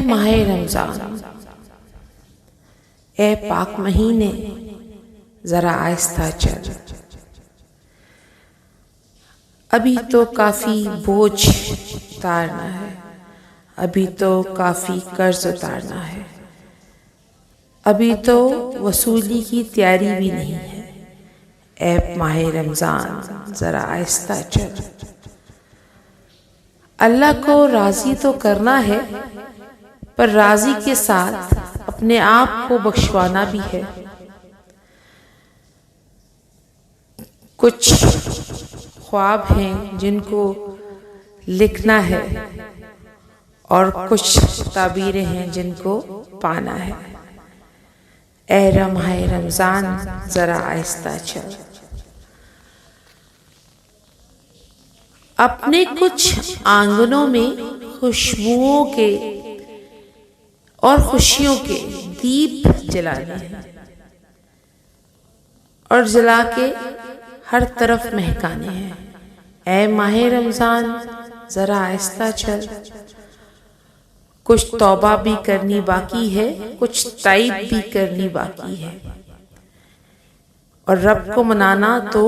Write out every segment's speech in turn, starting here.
ماہ رمضان، اے پاک مہینے، ذرا آہستہ چل، ابھی تو کافی بوجھ اتارنا ہے، ابھی تو کافی قرض اتارنا ہے، ابھی تو وصولی کی تیاری بھی نہیں ہے۔ اے ماہ رمضان، ذرا آہستہ چل۔ اللہ کو راضی تو کرنا ہے، پر راضی کے ساتھ اپنے آپ کو بخشوانا بھی ہے۔ کچھ خواب ہیں جن کو لکھنا ہے، اور کچھ تعبیریں ہیں جن کو پانا ہے۔ اے ماہ رمضان، ذرا آہستہ چل۔ اپنے کچھ آنگنوں میں خوشبوؤں کے اور خوشیوں کے دیپ جلانے ہیں، اور جلا کے ہر طرف مہکانے ہیں۔ اے ماہ رمضان، ذرا آہستہ چل۔ کچھ توبہ بھی کرنی باقی ہے، کچھ تائب بھی کرنی باقی ہے، اور رب کو منانا تو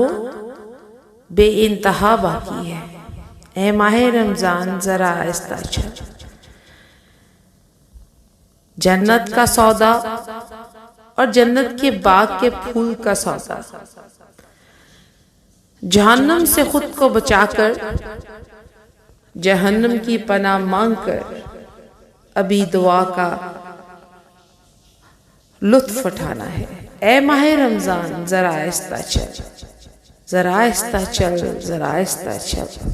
بے انتہا باقی ہے۔ اے ماہ رمضان، ذرا آہستہ چل۔ جنت کا سودا اور جنت کے باغ کے پھول کا سودا، جہنم سے خود کو بچا کر، جہنم کی پناہ مانگ کر، ابھی دعا کا لطف اٹھانا ہے۔ اے ماہ رمضان، ذرا آہستہ چل، ذرا آہستہ چل، ذرا آہستہ چل۔